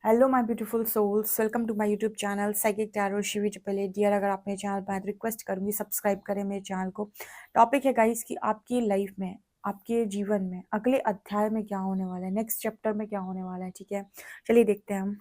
Hello my beautiful souls, welcome to my YouTube channel psychic tarot Shivi Chaple dear. अगर आप मेरे channel पर आए तो रिक्वेस्ट करूंगी सब्सक्राइब करें मेरे चैनल को। टॉपिक है गाइस कि आपकी लाइफ में, आपके जीवन में अगले अध्याय में क्या होने वाला है, नेक्स्ट चैप्टर में क्या होने वाला है। ठीक है, चलिए देखते हैं हम।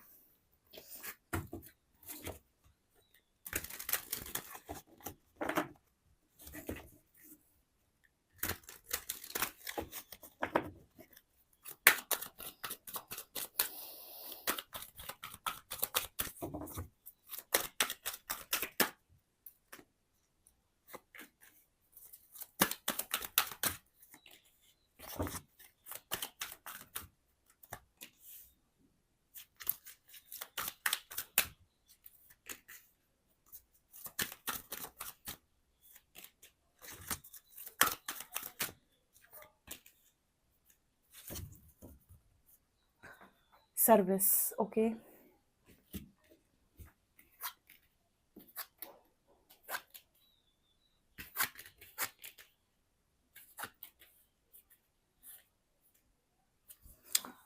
Service, okay.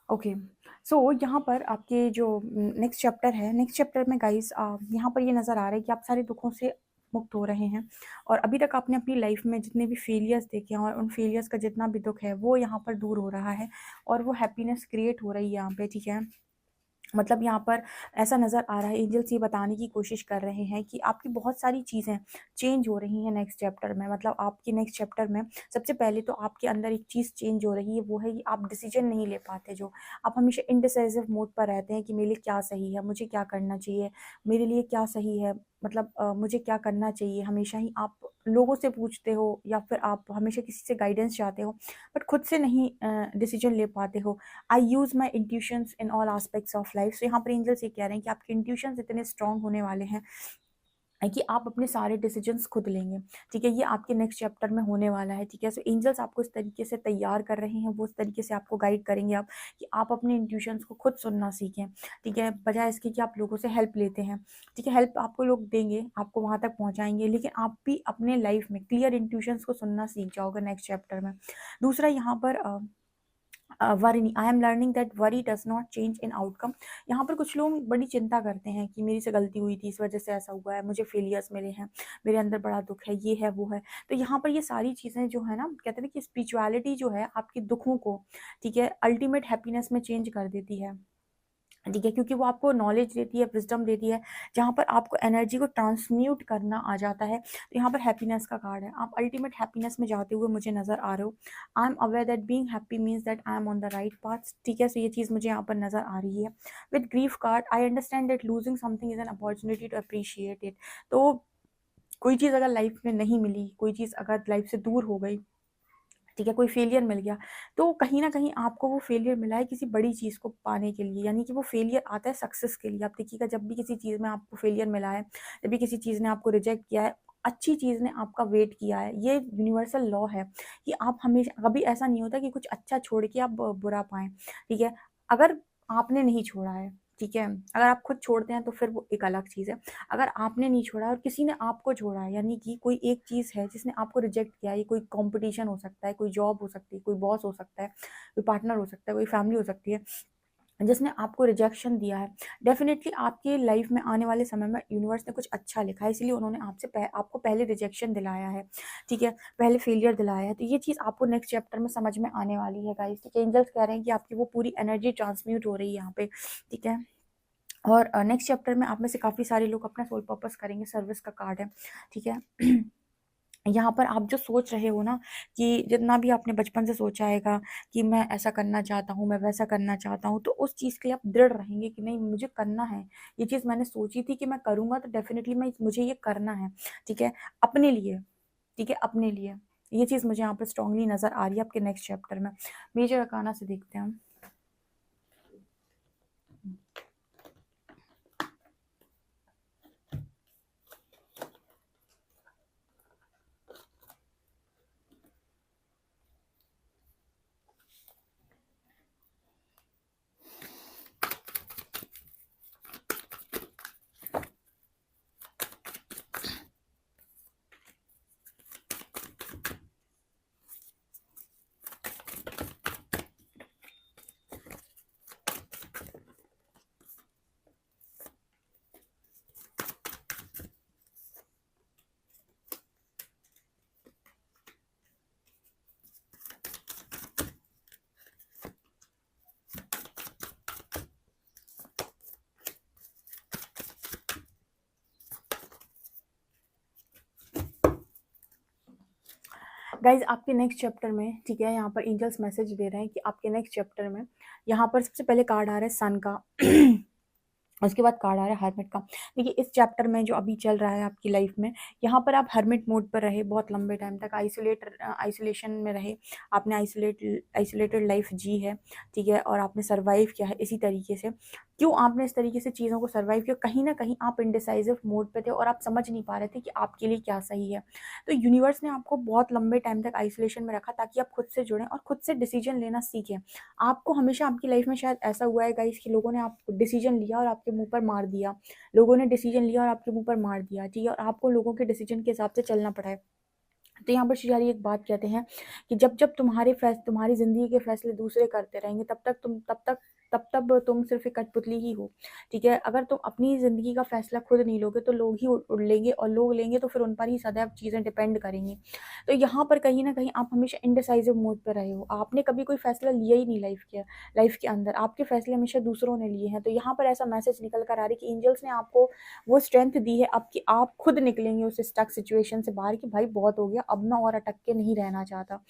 ओके, सो यहाँ पर आपके जो नेक्स्ट चैप्टर है, नेक्स्ट चैप्टर में गाइस यहाँ पर ये नज़र आ रहा है कि आप सारे दुखों से मुक्त हो रहे हैं। और अभी तक आपने अपनी लाइफ में जितने भी फेलियर्स देखे हैं और उन फेलियर्स का जितना भी दुख है वो यहाँ पर दूर हो रहा है और वो हैप्पीनेस क्रिएट हो रही है यहाँ पे। ठीक है, मतलब यहाँ पर ऐसा नज़र आ रहा है, एंजल्स ये बताने की कोशिश कर रहे हैं कि आपकी बहुत सारी चीज़ें चेंज हो रही हैं नेक्स्ट चैप्टर में। मतलब आपके नेक्स्ट चैप्टर में सबसे पहले तो आपके अंदर एक चीज़ चेंज हो रही है, वो है कि आप डिसीजन नहीं ले पाते। जो आप हमेशा इनडिसाइसिव मोड पर रहते हैं कि मेरे लिए क्या सही है, मुझे क्या करना चाहिए, मेरे लिए क्या सही है, मतलब मुझे क्या करना चाहिए। हमेशा ही आप लोगों से पूछते हो या फिर आप हमेशा किसी से गाइडेंस चाहते हो, बट खुद से नहीं डिसीजन ले पाते हो। I use my intuitions in all aspects of life. So यहाँ पर एंजल्स ये कह रहे हैं कि आपके इंट्यूशंस इतने स्ट्रांग होने वाले हैं कि आप अपने सारे डिसीजंस खुद लेंगे। ठीक है, ये आपके नेक्स्ट चैप्टर में होने वाला है। ठीक है, सो एंजल्स आपको इस तरीके से तैयार कर रहे हैं, वो इस तरीके से आपको गाइड करेंगे आप कि आप अपने इंट्यूशंस को खुद सुनना सीखें। ठीक है, बजाय इसके कि आप लोगों से हेल्प लेते हैं। ठीक है, हेल्प आपको लोग देंगे, आपको वहाँ तक पहुँचाएंगे, लेकिन आप भी अपने लाइफ में क्लियर इंट्यूशंस को सुनना सीख जाओगे नेक्स्ट चैप्टर में। दूसरा यहाँ पर वरी नहीं, I am learning that worry does not change in outcome. यहाँ पर कुछ लोग बड़ी चिंता करते हैं कि मेरी से गलती हुई थी, इस वजह से ऐसा हुआ है, मुझे फेलियर्स मिले हैं, मेरे अंदर बड़ा दुख है, ये है वो है। तो यहाँ पर ये सारी चीज़ें जो है ना, कहते हैं कि स्पिरिचुअलिटी जो है आपके दुखों को, ठीक है, अल्टीमेट हैप्पीनेस में चेंज कर देती है। ठीक है, क्योंकि वो आपको नॉलेज देती है, विजडम देती है, जहाँ पर आपको एनर्जी को ट्रांसम्यूट करना आ जाता है। तो यहाँ पर हैप्पीनेस का कार्ड है, आप अल्टीमेट हैप्पीनेस में जाते हुए मुझे नज़र आ रहे हो। I am aware that being happy means that I am on the right path. ठीक है, सो ये चीज़ मुझे यहाँ पर नज़र आ रही है। With grief card, I understand that losing something is an opportunity to appreciate it. तो कोई चीज़ अगर लाइफ में नहीं मिली, कोई चीज़ अगर लाइफ से दूर हो गई, ठीक है, कोई फेलियर मिल गया, तो कहीं न कहीं आपको वो फेलियर मिला है किसी बड़ी चीज़ को पाने के लिए, यानी कि वो फेलियर आता है सक्सेस के लिए। आप देखिएगा, जब भी किसी चीज़ में आपको फेलियर मिला है, जब भी किसी चीज़ ने आपको रिजेक्ट किया है, अच्छी चीज़ ने आपका वेट किया है। ये यूनिवर्सल लॉ है कि आप हमेशा, कभी ऐसा नहीं होता कि कुछ अच्छा छोड़ के आप बुरा पाएँ। ठीक है, अगर आपने नहीं छोड़ा है, ठीक है, अगर आप खुद छोड़ते हैं तो फिर वो एक अलग चीज़ है। अगर आपने नहीं छोड़ा और किसी ने आपको छोड़ा है, यानी कि कोई एक चीज़ है जिसने आपको रिजेक्ट किया है, ये कोई कंपटीशन हो सकता है, कोई जॉब हो सकती है, कोई बॉस हो सकता है, कोई पार्टनर हो सकता है, कोई फैमिली हो सकती है, जिसने आपको रिजेक्शन दिया है। डेफिनेटली आपकी लाइफ में आने वाले समय में यूनिवर्स ने कुछ अच्छा लिखा है, इसलिए उन्होंने आपको पहले रिजेक्शन दिलाया है। ठीक है, पहले फेलियर दिलाया है। तो ये चीज़ आपको नेक्स्ट चैप्टर में समझ में आने वाली है गाइस। ठीक है, एंजल्स कह रहे हैं कि आपकी वो पूरी एनर्जी ट्रांसम्यूट हो रही है यहाँ पे। ठीक है, और नेक्स्ट चैप्टर में आप में से काफ़ी सारे लोग अपना सोल पर्पस करेंगे, सर्विस का कार्ड है। ठीक है, यहाँ पर आप जो सोच रहे हो ना, कि जितना भी आपने बचपन से सोचा हैगा कि मैं ऐसा करना चाहता हूँ, मैं वैसा करना चाहता हूँ, तो उस चीज़ के लिए आप दृढ़ रहेंगे कि नहीं, मुझे करना है। ये चीज़ मैंने सोची थी कि मैं करूँगा, तो डेफिनेटली मुझे ये करना है। ठीक है, अपने लिए। ठीक है, अपने लिए। ये चीज़ मुझे यहाँ पर स्ट्रांगली नज़र आ रही है आपके नेक्स्ट चैप्टर में। मेजर अरकाना से देखते हैं हम। गाइज आपके नेक्स्ट चैप्टर में, ठीक है, यहाँ पर एंजल्स मैसेज दे रहे हैं कि आपके नेक्स्ट चैप्टर में यहाँ पर सबसे पहले कार्ड आ रहा है सन का उसके बाद कार्ड आ रहा है हर्मिट का। देखिए इस चैप्टर में जो अभी चल रहा है आपकी लाइफ में, यहाँ पर आप हर्मिट मोड पर रहे बहुत लंबे टाइम तक, आइसोलेशन में रहे, आपने आइसोलेटेड लाइफ जी है, ठीक है, और आपने सर्वाइव किया है इसी तरीके से। क्यों आपने इस तरीके से चीज़ों को सर्वाइव किया? कहीं ना कहीं आप इंडिसाइसिव मोड पे थे और आप समझ नहीं पा रहे थे कि आपके लिए क्या सही है। तो यूनिवर्स ने आपको बहुत लंबे टाइम तक आइसोलेशन में रखा ताकि आप खुद से जुड़ें और खुद से डिसीजन लेना सीखें। आपको हमेशा आपकी लाइफ में शायद ऐसा हुआ है गाइस कि लोगों ने आपको डिसीजन लिया और आपके मुंह पर मार दिया, लोगों ने डिसीजन लिया और आपके मुंह पर मार दिया, ठीक है, और आपको लोगों के डिसीजन के हिसाब से चलना पड़ा है। तो यहाँ पर श्रीहरि एक बात कहते हैं कि जब जब तुम्हारी जिंदगी के फैसले दूसरे करते रहेंगे तब तुम सिर्फ एक कठपुतली ही हो, ठीक है। अगर तुम अपनी जिंदगी का फैसला खुद नहीं लोगे तो लोग ही उड़ लेंगे, और लोग लेंगे तो फिर उन पर ही सदैव चीजें डिपेंड करेंगी। तो यहाँ पर कहीं ना कहीं आप हमेशा इंडिसाइसिव मोड पर रहे हो, आपने कभी कोई फैसला लिया ही नहीं लाइफ के अंदर, आपके फैसले हमेशा दूसरों ने लिए हैं। तो यहाँ पर ऐसा मैसेज निकल कर आ रही है कि एंजल्स ने आपको वो स्ट्रेंथ दी है अब कि आप खुद निकलेंगे उस स्टक सिचुएशन से बाहर कि भाई बहुत हो गया, अब मैं और अटक के नहीं रहना चाहता।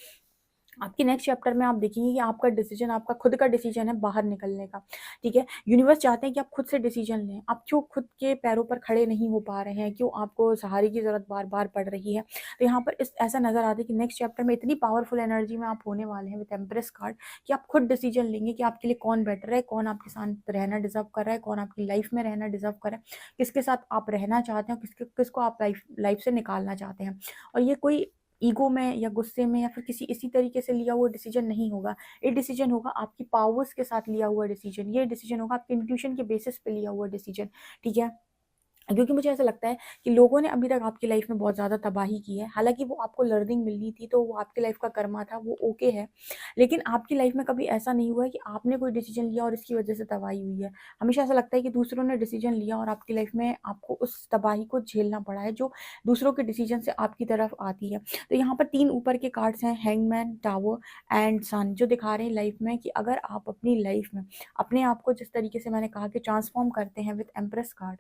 आपके नेक्स्ट चैप्टर में आप देखेंगे कि आपका डिसीजन, आपका खुद का डिसीजन है बाहर निकलने का, ठीक है। यूनिवर्स चाहते हैं कि आप खुद से डिसीजन लें। आप क्यों खुद के पैरों पर खड़े नहीं हो पा रहे हैं, क्यों आपको सहारे की जरूरत बार बार पड़ रही है? तो यहाँ पर ऐसा नजर आता है कि नेक्स्ट चैप्टर में इतनी पावरफुल एनर्जी में आप होने वाले हैं विद एम्प्रेस कार्ड कि आप खुद डिसीजन लेंगे कि आपके लिए कौन बेटर है, कौन आपके साथ रहना डिजर्व कर रहा है, कौन आपकी लाइफ में रहना डिजर्व कर रहा है, किसके साथ आप रहना चाहते हैं, किसको आप लाइफ से निकालना चाहते हैं। और ये कोई ईगो में या गुस्से में या फिर किसी इसी तरीके से लिया हुआ डिसीजन नहीं होगा। ये डिसीजन होगा आपकी पावर्स के साथ लिया हुआ डिसीजन, ये डिसीजन होगा आपके इंट्यूशन के बेसिस पे लिया हुआ डिसीजन, ठीक है। क्योंकि मुझे ऐसा लगता है कि लोगों ने अभी तक आपकी लाइफ में बहुत ज़्यादा तबाही की है, हालांकि वो आपको लर्निंग मिलनी थी तो वो आपकी लाइफ का कर्मा था, वो ओके है। लेकिन आपकी लाइफ में कभी ऐसा नहीं हुआ है कि आपने कोई डिसीजन लिया और इसकी वजह से तबाही हुई है। हमेशा ऐसा लगता है कि दूसरों ने डिसीजन लिया और आपकी लाइफ में आपको उस तबाही को झेलना पड़ा है जो दूसरों के डिसीजन से आपकी तरफ आती है। तो यहाँ पर 3 ऊपर के कार्ड्स हैं, हैंगमैन, टावर एंड सन, जो दिखा रहे हैं लाइफ में कि अगर आप अपनी लाइफ में अपने आप को जिस तरीके से मैंने कहा कि ट्रांसफॉर्म करते हैं विद एम्प्रेस कार्ड,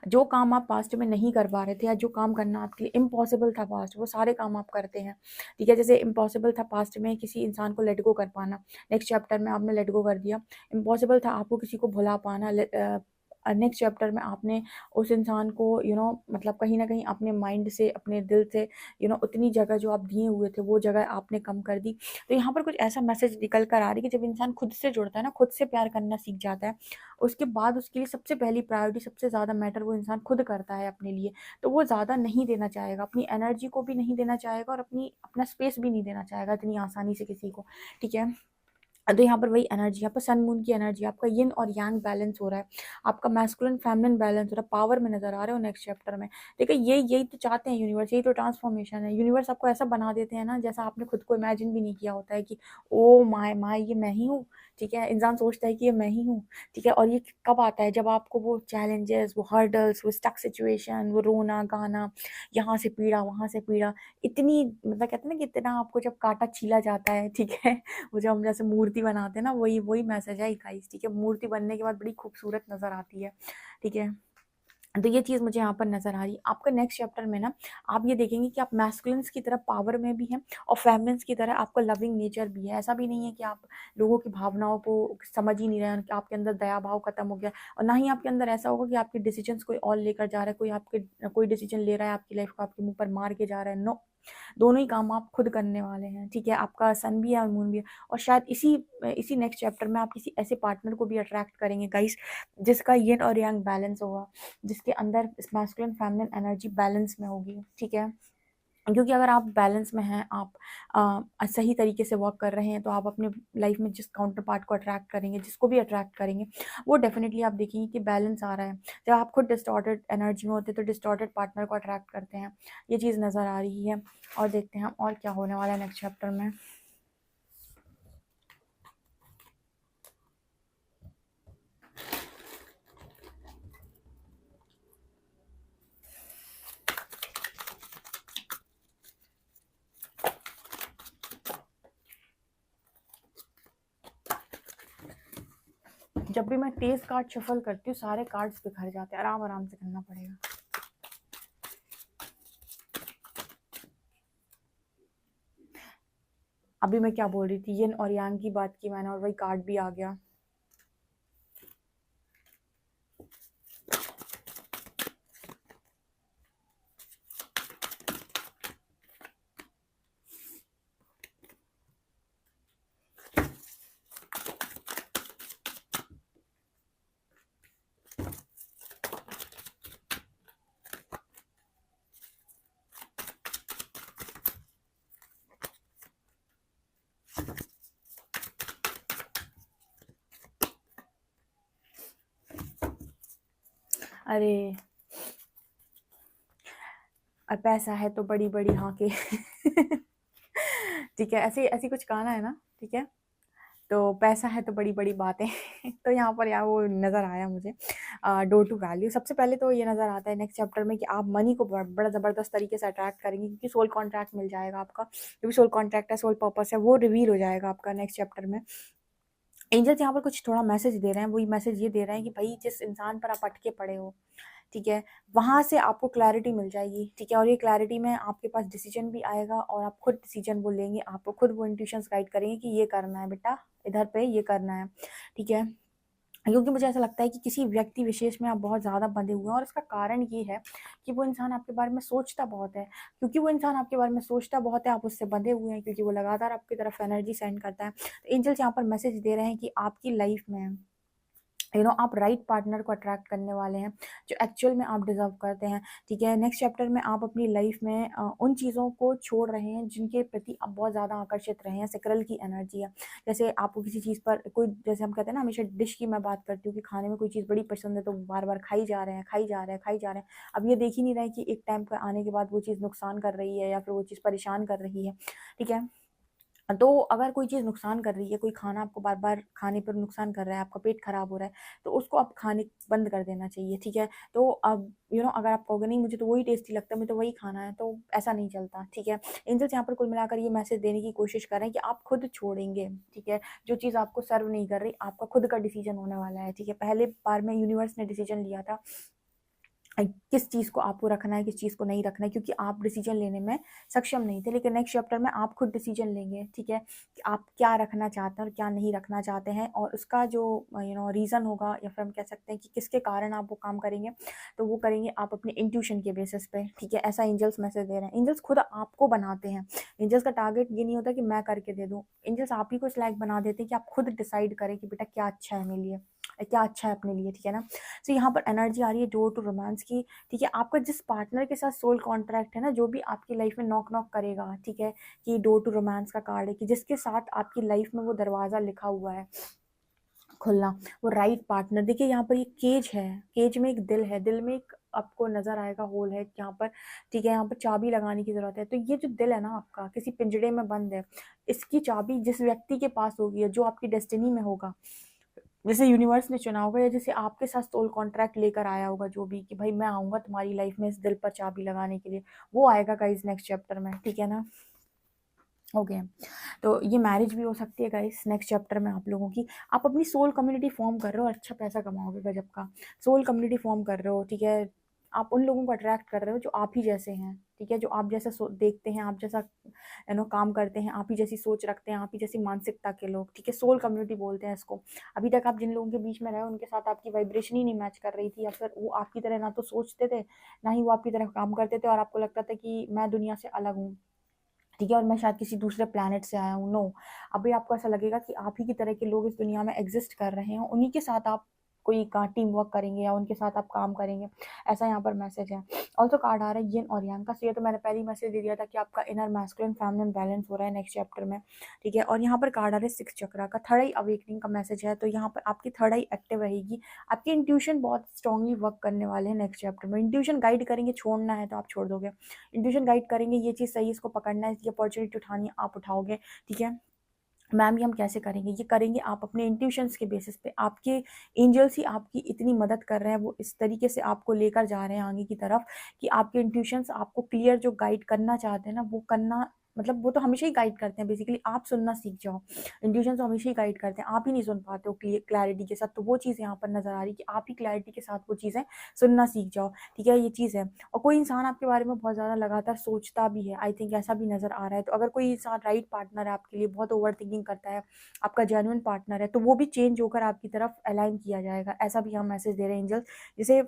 जो काम आप पास्ट में नहीं कर पा रहे थे या जो काम करना आपके लिए इम्पॉसिबल था पास्ट, वो सारे काम आप करते हैं, ठीक है। जैसे इम्पॉसिबल था पास्ट में किसी इंसान को लेट गो कर पाना, नेक्स्ट चैप्टर में आपने लेट गो कर दिया। इम्पॉसिबल था आपको किसी को भुला पाना, नेक्स्ट चैप्टर में आपने उस इंसान को मतलब कहीं ना कहीं अपने माइंड से, अपने दिल से उतनी जगह जो आप दिए हुए थे वो जगह आपने कम कर दी। तो यहाँ पर कुछ ऐसा मैसेज निकल कर आ रही है कि जब इंसान खुद से जुड़ता है ना, खुद से प्यार करना सीख जाता है, उसके बाद उसके लिए सबसे पहली प्रायोरिटी, सबसे ज़्यादा मैटर वो इंसान खुद करता है अपने लिए। तो वो ज़्यादा नहीं देना चाहेगा, अपनी एनर्जी को भी नहीं देना चाहेगा और अपना स्पेस भी नहीं देना चाहेगा इतनी आसानी से किसी को, ठीक है। तो यहाँ पर वही एनर्जी, यहाँ पर सन मून की एनर्जी, आपका यिन और यांग बैलेंस हो रहा है, आपका मैस्कुलिन फेमिनिन बैलेंस हो रहा है, पावर में नजर आ रहे हो नेक्स्ट चैप्टर में। देखिए यही तो चाहते हैं यूनिवर्स, यही तो ट्रांसफॉर्मेशन है। यूनिवर्स आपको ऐसा बना देते हैं ना जैसा आपने खुद को इमेजिन भी नहीं किया होता है कि ओ माय माय ये मैं ही हूँ, ठीक है। इंसान सोचता है कि ये मैं ही हूँ, ठीक है। और ये कब आता है? जब आपको वो चैलेंजेस, वो हर्डल्स, वो स्टक सिचुएशन, वो रोना गाना, यहाँ से पीड़ा वहां से पीड़ा, इतनी मतलब कहते हैं ना कि इतना आपको जब काटा छीला जाता है, ठीक है, वो जो हम जैसे मूर्ति बनाते हैं ना, वही वही मैसेज है गाइस, ठीक है। मूर्ति बनने के बाद बड़ी खूबसूरत नजर आती है, ठीक है। तो ये चीज़ मुझे यहाँ पर नजर आ रही है। आपका नेक्स्ट चैप्टर में ना आप ये देखेंगे कि आप मैस्कुलिन्स की तरह पावर में भी हैं और फेमिनिन्स की तरह आपका लविंग नेचर भी है। ऐसा भी नहीं है कि आप लोगों की भावनाओं को समझ ही नहीं रहे हैं, कि आपके अंदर दया भाव खत्म हो गया, और ना ही आपके अंदर ऐसा होगा कि आपके डिसीजंस कोई और लेकर जा रहा है, कोई डिसीजन ले रहा है आपकी लाइफ को आपके मुंह पर मार के जा रहा है। नो, दोनों ही काम आप खुद करने वाले हैं, ठीक है। आपका सन भी है और मून भी है, और शायद इसी इसी नेक्स्ट चैप्टर में आप किसी ऐसे पार्टनर को भी अट्रैक्ट करेंगे गाइस जिसका यिन और यांग बैलेंस होगा, जिसके अंदर मैस्कुलिन फेमिनिन एनर्जी बैलेंस में होगी, ठीक है। क्योंकि अगर आप बैलेंस में हैं, आप सही तरीके से वर्क कर रहे हैं, तो आप अपने लाइफ में जिस काउंटर पार्ट को अट्रैक्ट करेंगे, जिसको भी अट्रैक्ट करेंगे, वो डेफिनेटली आप देखेंगे कि बैलेंस आ रहा है। जब आप खुद डिस्टॉर्टेड एनर्जी में होते हैं तो डिस्टॉर्टेड पार्टनर को अट्रैक्ट करते हैं, ये चीज़ नज़र आ रही है। और देखते हैं और क्या होने वाला है नेक्स्ट चैप्टर में। जब भी मैं तेज कार्ड शफल करती हूँ सारे कार्ड्स बिखर जाते हैं, आराम आराम से करना पड़ेगा। अभी मैं क्या बोल रही थी, यिन और यांग की बात की मैंने और वही कार्ड भी आ गया। अरे पैसा है तो बड़ी बड़ी हाके ठीक है, ऐसे ऐसी कुछ गाना है ना, ठीक है। तो पैसा है तो बड़ी बड़ी बातें तो यहाँ पर यार वो नज़र आया मुझे, डोर टू वैल्यू। सबसे पहले तो ये नज़र आता है नेक्स्ट चैप्टर में कि आप मनी को बड़ा ज़बरदस्त तरीके से अट्रैक्ट करेंगे, क्योंकि सोल कॉन्ट्रैक्ट मिल जाएगा आपका, जो भी सोल कॉन्ट्रैक्ट है, सोल पर्पस है, वो रिवील हो जाएगा आपका नेक्स्ट चैप्टर में। एंजल्स यहाँ पर कुछ थोड़ा मैसेज दे रहे हैं, वही मैसेज ये दे रहे हैं कि भाई जिस इंसान पर आप अटके पड़े हो, ठीक है, वहाँ से आपको क्लैरिटी मिल जाएगी, ठीक है। और ये क्लैरिटी में आपके पास डिसीजन भी आएगा और आप खुद डिसीजन वो लेंगे, आपको खुद वो इंट्यूशंस गाइड करेंगे कि ये करना है बेटा, इधर पे ये करना है, ठीक है। क्योंकि मुझे ऐसा लगता है कि किसी व्यक्ति विशेष में आप बहुत ज़्यादा बंधे हुए हैं, और इसका कारण ये है कि वो इंसान आपके बारे में सोचता बहुत है। क्योंकि वो इंसान आपके बारे में सोचता बहुत है, आप उससे बंधे हुए हैं, क्योंकि वो लगातार आपकी तरफ एनर्जी सेंड करता है। तो एंजल्स यहाँ पर मैसेज दे रहे हैं कि आपकी लाइफ में आप राइट पार्टनर को अट्रैक्ट करने वाले हैं, जो एक्चुअल में आप डिजर्व करते हैं, ठीक है। नेक्स्ट चैप्टर में आप अपनी लाइफ में उन चीज़ों को छोड़ रहे हैं जिनके प्रति आप बहुत ज़्यादा आकर्षित रहे हैं। सेक्रल की एनर्जी है, जैसे आपको किसी चीज़ पर कोई, जैसे हम कहते हैं ना, हमेशा डिश की मैं बात करती हूँ कि खाने में कोई चीज़ बड़ी पसंद है तो बार बार खाई जा रहे हैं, खाई जा रहे हैं, खाई जा रहे हैं। अब ये देख ही नहीं रहे कि एक टाइम पर आने के बाद वो चीज़ नुकसान कर रही है या फिर वो चीज़ परेशान कर रही है, ठीक है। तो अगर कोई चीज़ नुकसान कर रही है, कोई खाना आपको बार-बार खाने पर नुकसान कर रहा है, आपका पेट खराब हो रहा है, तो उसको आप खाने बंद कर देना चाहिए, ठीक है। तो अब अगर आप कहोगे नहीं मुझे तो वही टेस्टी लगता है, मुझे तो वही खाना है, तो ऐसा नहीं चलता, ठीक है। एंजल्स यहाँ पर कुल मिलाकर ये मैसेज देने की कोशिश कर रहे हैं कि आप खुद छोड़ेंगे, ठीक है। जो चीज़ आपको सर्व नहीं कर रही, आपका खुद का डिसीजन होने वाला है, ठीक है। पहले बार में यूनिवर्स ने डिसीजन लिया था किस चीज़ को आपको रखना है, किस चीज़ को नहीं रखना है, क्योंकि आप डिसीजन लेने में सक्षम नहीं थे। लेकिन नेक्स्ट चैप्टर में आप खुद डिसीजन लेंगे, ठीक है, कि आप क्या रखना चाहते हैं और क्या नहीं रखना चाहते हैं, और उसका जो रीज़न होगा, या फिर हम कह सकते हैं कि किसके कारण आप वो काम करेंगे, तो वो करेंगे आप अपने इंट्यूशन के बेसिस पे, ठीक है। ऐसा एंजल्स मैसेज दे रहे हैं। एंजल्स खुद आपको बनाते हैं, एंजल्स का टारगेट ये नहीं होता कि मैं करके दे दूँ, एंजल्स आप ही को इस लायक बना देते हैं कि आप खुद डिसाइड करें कि बेटा क्या अच्छा है मेरे लिए, क्या अच्छा है अपने लिए, ठीक है ना। तो यहाँ पर एनर्जी आ रही है डोर टू रोमांस की, ठीक है। आपका जिस पार्टनर के साथ सोल कॉन्ट्रैक्ट है ना, जो भी आपकी लाइफ में नॉक नॉक करेगा, ठीक है, कि डोर टू रोमांस का कार्ड है कि जिसके साथ आपकी लाइफ में वो दरवाज़ा लिखा हुआ है खुलना, वो राइट पार्टनर। देखिए यहाँ पर ये केज है, केज में एक दिल है, दिल में एक आपको नजर आएगा होल है यहाँ पर, ठीक है। यहाँ पर चाबी लगाने की जरूरत है। तो ये जो दिल है ना आपका, किसी पिंजड़े में बंद है, इसकी चाबी जिस व्यक्ति के पास होगी या जो आपकी डेस्टिनी में होगा, जैसे यूनिवर्स ने चुना होगा, या जैसे आपके साथ सोल कॉन्ट्रैक्ट लेकर आया होगा, जो भी कि भाई मैं आऊंगा तुम्हारी लाइफ में इस दिल पर चाबी लगाने के लिए, वो आएगा गाइस नेक्स्ट चैप्टर में, ठीक है ना। ओके, तो ये मैरिज भी हो सकती है गाइस नेक्स्ट चैप्टर में आप लोगों की। आप अपनी सोल कम्युनिटी फॉर्म कर रहे हो, अच्छा पैसा कमाओगे गजब का। सोल कम्युनिटी फॉर्म कर रहे हो, ठीक है। आप उन लोगों को अट्रैक्ट कर रहे हो जो आप ही जैसे हैं, ठीक है, जो आप जैसा देखते हैं, आप जैसा काम करते हैं, आप ही जैसी सोच रखते हैं, आप ही जैसी मानसिकता के लोग, ठीक है। सोल कम्युनिटी बोलते हैं इसको। अभी तक आप जिन लोगों के बीच में रहे, उनके साथ आपकी वाइब्रेशन ही नहीं मैच कर रही थी, या फिर वो आपकी तरह ना तो सोचते थे, ना ही वो आपकी तरह काम करते थे, और आपको लगता था कि मैं दुनिया से अलग हूँ, ठीक है, और मैं शायद किसी दूसरे प्लैनेट से आया हूँ। नो, अभी आपको ऐसा लगेगा कि आप ही की तरह के लोग इस दुनिया में एग्जिस्ट कर रहे हैं, उन्हीं के साथ आप कोई का टीम वर्क करेंगे या उनके साथ आप काम करेंगे, ऐसा यहाँ पर मैसेज है। ऑल्सो कार्ड आ रहा है यिन और यांग का। ये तो मैंने पहले ही मैसेज दे दिया था कि आपका इनर मैस्कुलिन फेमिनिन बैलेंस हो रहा है नेक्स्ट चैप्टर में, ठीक है। और यहाँ पर कार्ड आ रहा है 6 चक्रा का, थर्ड आई अवेकनिंग का मैसेज है। तो यहाँ पर आपकी थर्ड आई एक्टिव रहेगी, आपकी इंट्यूशन बहुत स्ट्रांगली वर्क करने वाले हैं नेक्स्ट चैप्टर में। इंट्यूशन गाइड करेंगे, छोड़ना है तो आप छोड़ दोगे, इंट्यूशन गाइड करेंगे ये चीज़ सही, इसको पकड़ना है, इसकी अपॉर्चुनिटी उठानी है, आप उठाओगे, ठीक है। मैम ये हम कैसे करेंगे, ये करेंगे आप अपने इंट्यूशंस के बेसिस पे। आपके एंजल्स ही आपकी इतनी मदद कर रहे हैं, वो इस तरीके से आपको लेकर जा रहे हैं आगे की तरफ कि आपके इंट्यूशंस आपको क्लियर जो गाइड करना चाहते हैं ना, वो करना मतलब वो तो हमेशा ही गाइड करते हैं बेसिकली, आप सुनना सीख जाओ। इंट्यूशन तो हमेशा ही गाइड करते हैं, आप ही नहीं सुन पाते हो क्लैरिटी के साथ, तो वो चीज़ यहाँ पर नज़र आ रही है कि आप ही क्लैरिटी के साथ वो चीज़ें सुनना सीख जाओ, ठीक है, ये चीज़ है। और कोई इंसान आपके बारे में बहुत ज़्यादा लगातार सोचता भी है, आई थिंक ऐसा भी नज़र आ रहा है। तो अगर कोई इंसान राइट पार्टनर है आपके लिए, बहुत ओवर थिंकिंग करता है, आपका जेन्युइन पार्टनर है, तो वो भी चेंज होकर आपकी तरफ अलाइन किया जाएगा, ऐसा भी हम मैसेज दे रहे हैं एंजल्स। जैसे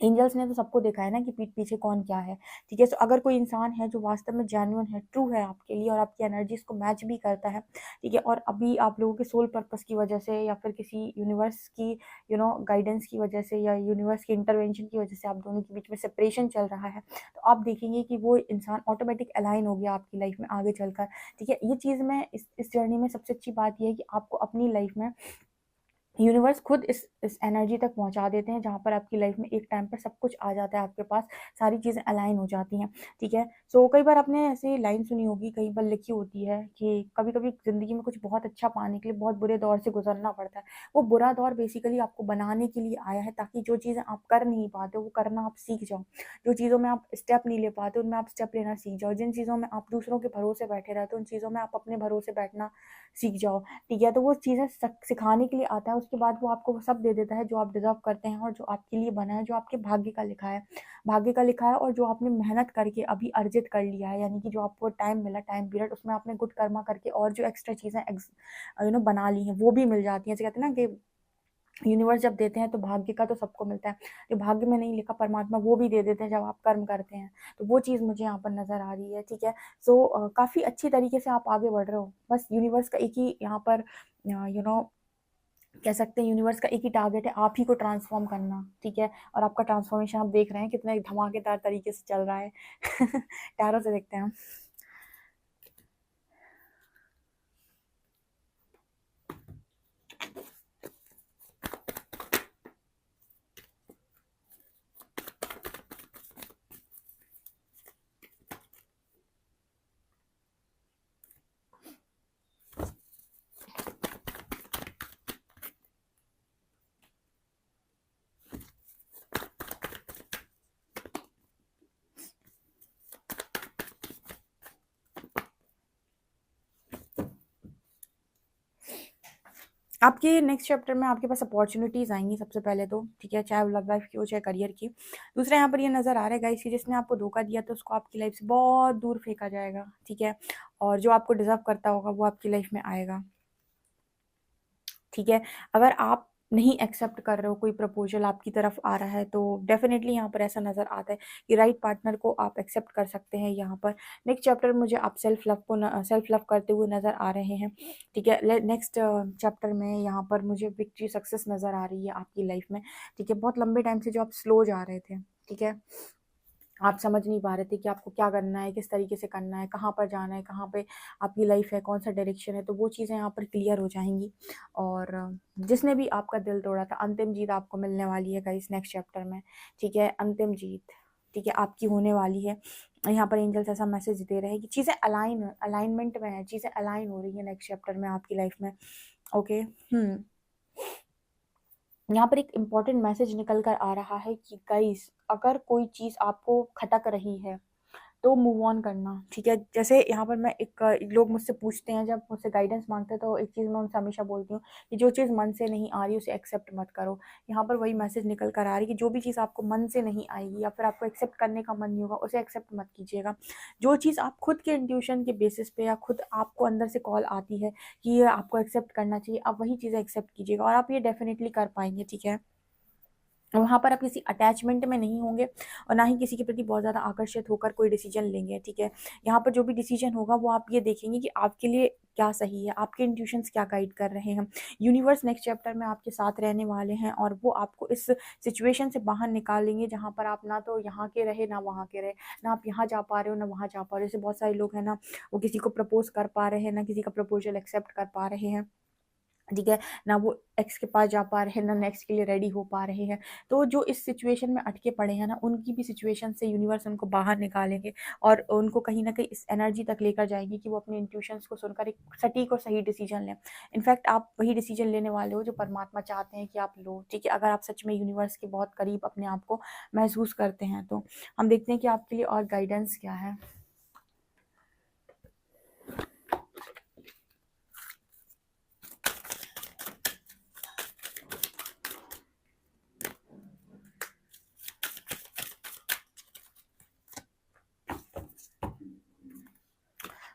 एंजल्स ने तो सबको देखा है ना कि पीठ पीछे कौन क्या है, ठीक है। सो अगर कोई इंसान है जो वास्तव में जेन्युइन है, ट्रू है आपके लिए और आपकी एनर्जीज को मैच भी करता है, ठीक है, और अभी आप लोगों के सोल पर्पस की वजह से या फिर किसी यूनिवर्स की गाइडेंस की वजह से या यूनिवर्स के इंटरवेंशन की वजह से आप दोनों के बीच में सेपरेशन चल रहा है, तो आप देखेंगे कि वो इंसान ऑटोमेटिक अलाइन हो गया आपकी लाइफ में आगे चलकर, ठीक है। ये चीज़ में इस जर्नी में सबसे अच्छी बात यह है कि आपको अपनी लाइफ में यूनिवर्स खुद इस एनर्जी तक पहुंचा देते हैं जहाँ पर आपकी लाइफ में एक टाइम पर सब कुछ आ जाता है आपके पास, सारी चीज़ें अलाइन हो जाती हैं, ठीक है। सो कई बार आपने ऐसे लाइन सुनी होगी, कई बार लिखी होती है कि कभी कभी ज़िंदगी में कुछ बहुत अच्छा पाने के लिए बहुत बुरे दौर से गुजरना पड़ता है। वो बुरा दौर बेसिकली आपको बनाने के लिए आया है, ताकि जो चीज़ें आप कर नहीं पाते वो करना आप सीख जाओ, जो चीज़ों में आप स्टेप नहीं ले पाते उनमें आप स्टेप लेना सीख जाओ, जिन चीज़ों में आप दूसरों के भरोसे बैठे रहते हो उन चीज़ों में आप अपने भरोसे बैठना सीख जाओ, ठीक है। तो वो चीज़ें सिखाने के लिए आता है, उसके बाद वो आपको वो सब दे देता है जो आप डिजर्व करते हैं और जो आपके लिए बना है, जो आपके भाग्य का लिखा है, भाग्य का लिखा है, और जो आपने मेहनत करके अभी अर्जित कर लिया है, यानी कि जो आपको टाइम मिला, टाइम पीरियड, उसमें आपने गुड कर्मा करके और जो एक्स्ट्रा चीज़ें बना ली हैं वो भी मिल जाती हैं। जैसे कहते हैं ना कि यूनिवर्स जब देते हैं तो भाग्य का तो सबको मिलता है, जो भाग्य में नहीं लिखा परमात्मा वो भी दे देते हैं जब आप कर्म करते हैं। तो वो चीज़ मुझे यहाँ पर नज़र आ रही है, ठीक है। सो काफ़ी अच्छी तरीके से आप आगे बढ़ रहे हो, बस यूनिवर्स का एक ही यहाँ पर कह सकते हैं यूनिवर्स का एक ही टारगेट है, आप ही को ट्रांसफॉर्म करना, ठीक है। और आपका ट्रांसफॉर्मेशन आप देख रहे हैं कितना एक धमाकेदार तरीके से चल रहा है। टैरो से देखते हैं हम। आपके नेक्स्ट चैप्टर में आपके पास अपॉर्चुनिटीज़ आएँगी सबसे पहले तो, ठीक है, चाहे वो लव लाइफ की हो, चाहे करियर की। दूसरा यहाँ पर ये नज़र आ रहा है गाइस कि जिसने आपको धोखा दिया तो उसको आपकी लाइफ से बहुत दूर फेंका जाएगा, ठीक है, और जो आपको डिज़र्व करता होगा वो आपकी लाइफ में आएगा, ठीक है। अगर आप नहीं एक्सेप्ट कर रहे हो, कोई प्रपोज़ल आपकी तरफ आ रहा है, तो डेफ़िनेटली यहाँ पर ऐसा नज़र आता है कि राइट पार्टनर को आप एक्सेप्ट कर सकते हैं यहाँ पर। नेक्स्ट चैप्टर मुझे आप सेल्फ लव करते हुए नज़र आ रहे हैं, ठीक है। नेक्स्ट चैप्टर में यहाँ पर मुझे विक्ट्री सक्सेस नज़र आ रही है आपकी लाइफ में, ठीक है। बहुत लंबे टाइम से जो आप स्लो जा रहे थे, ठीक है, आप समझ नहीं पा रहे थे कि आपको क्या करना है, किस तरीके से करना है, कहाँ पर जाना है, कहाँ पे आपकी लाइफ है, कौन सा डायरेक्शन है, तो वो चीज़ें यहाँ पर क्लियर हो जाएँगी। और जिसने भी आपका दिल तोड़ा था, अंतिम जीत आपको मिलने वाली है गाइस नेक्स्ट चैप्टर में, ठीक है, अंतिम जीत, ठीक है, आपकी होने वाली है। यहाँ पर एंजल्स ऐसा मैसेज दे रहे हैं कि चीज़ें अलाइनमेंट में है, चीज़ें अलाइन हो रही हैं नेक्स्ट चैप्टर में आपकी लाइफ में, ओके। यहाँ पर एक इम्पॉर्टेंट मैसेज निकल कर आ रहा है कि गाइस अगर कोई चीज़ आपको खटक रही है तो मूव ऑन करना, ठीक है। जैसे यहाँ पर मैं लोग मुझसे पूछते हैं, जब मुझसे गाइडेंस मांगते हैं, तो एक चीज़ मैं उनसे हमेशा बोलती हूँ कि जो चीज़ मन से नहीं आ रही उसे एक्सेप्ट मत करो। यहाँ पर वही मैसेज निकल कर आ रही है कि जो भी चीज़ आपको मन से नहीं आएगी या फिर आपको एक्सेप्ट करने का मन नहीं होगा उसे एक्सेप्ट मत कीजिएगा। जो चीज़ आप खुद के इंट्यूशन के बेसिस पे या खुद आपको अंदर से कॉल आती है कि ये आपको एक्सेप्ट करना चाहिए, आप वही चीज़ें एक्सेप्ट कीजिएगा और आप ये डेफिनेटली कर पाएंगे, ठीक है। वहाँ पर आप किसी अटैचमेंट में नहीं होंगे और ना ही किसी के प्रति बहुत ज़्यादा आकर्षित होकर कोई डिसीजन लेंगे, ठीक है। यहाँ पर जो भी डिसीजन होगा वो आप ये देखेंगे कि आपके लिए क्या सही है, आपके इंट्यूशंस क्या गाइड कर रहे हैं। यूनिवर्स नेक्स्ट चैप्टर में आपके साथ रहने वाले हैं और वो आपको इस सिचुएशन से बाहर निकालेंगे जहाँ पर आप ना तो यहाँ के रहे ना वहाँ के रहे, ना आप यहाँ जा पा रहे हो ना वहाँ जा पा रहे हो। जैसे बहुत सारे लोग हैं ना, वो किसी को प्रपोज कर पा रहे हैं ना किसी का प्रपोजल एक्सेप्ट कर पा रहे हैं, ठीक है, ना वो एक्स के पास जा पा रहे हैं ना नेक्स्ट के लिए रेडी हो पा रहे हैं। तो जो इस सिचुएशन में अटके पड़े हैं ना, उनकी भी सिचुएशन से यूनिवर्स उनको बाहर निकालेंगे और उनको कहीं ना कहीं इस एनर्जी तक लेकर जाएंगे कि वो अपने इंट्यूशंस को सुनकर एक सटीक और सही डिसीजन लें। इनफैक्ट आप वही डिसीजन लेने वाले हो जो परमात्मा चाहते हैं कि आप लो, ठीक है, अगर आप सच में यूनिवर्स के बहुत करीब अपने आप को महसूस करते हैं तो। हम देखते हैं कि आपके लिए और गाइडेंस क्या है।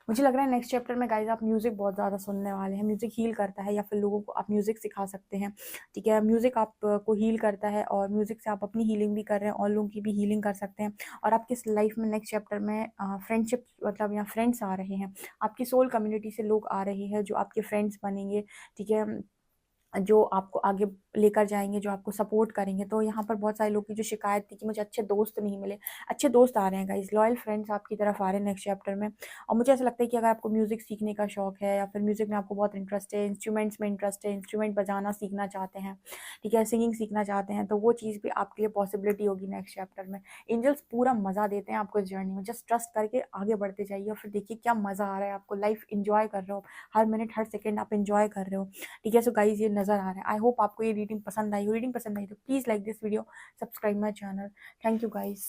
मुझे लग रहा है नेक्स्ट चैप्टर में गाइज़ आप म्यूज़िक बहुत ज़्यादा सुनने वाले हैं। म्यूज़िक हील करता है या फिर लोगों को आप म्यूज़िक सिखा सकते हैं, ठीक है? म्यूज़िक आपको हील करता है और म्यूज़िक से आप अपनी हीलिंग भी कर रहे हैं और लोगों की भी हीलिंग कर सकते हैं। और आपकी इस लाइफ़ में नेक्स्ट चैप्टर में फ्रेंडशिप मतलब या फ्रेंड्स आ रहे हैं। आपकी सोल कम्युनिटी से लोग आ रहे हैं जो आपके फ्रेंड्स बनेंगे, ठीक है? जो आपको आगे लेकर जाएँगे, जो आपको सपोर्ट करेंगे। तो यहाँ पर बहुत सारे लोग की जो शिकायत थी कि मुझे अच्छे दोस्त नहीं मिले, अच्छे दोस्त आ रहे हैं गाइज़, लॉयल फ्रेंड्स आपकी तरफ आ रहे हैं नेक्स्ट चैप्टर में। और मुझे ऐसा लगता है कि अगर आपको म्यूज़िक सीखने का शौक है या फिर म्यूज़िक में आपको बहुत इंटरेस्ट है, इंस्ट्रूमेंट्स में इंटरेस्ट है, इंस्ट्रूमेंट बजाना सीखना चाहते हैं, ठीक है, सिंगिंग सीखना चाहते हैं, तो वो चीज़ भी आपके लिए पॉसिबिलिटी होगी नेक्स्ट चैप्टर में। एंजल्स पूरा मज़ा देते हैं आपको इस जर्नी में, जस्ट ट्रस्ट करके आगे बढ़ते जाइए और फिर देखिए क्या मज़ा आ रहा है आपको, लाइफ़ एन्जॉय कर रहे हो, हर मिनट, हर सेकंड आप एन्जॉय कर रहे हो। ठीक है, सो गाइज़ ये नज़र आ रहा है। आई होप आपको ये रीडिंग पसंद आई हो। रीडिंग पसंद आई तो please like this video, subscribe my channel. Thank you guys.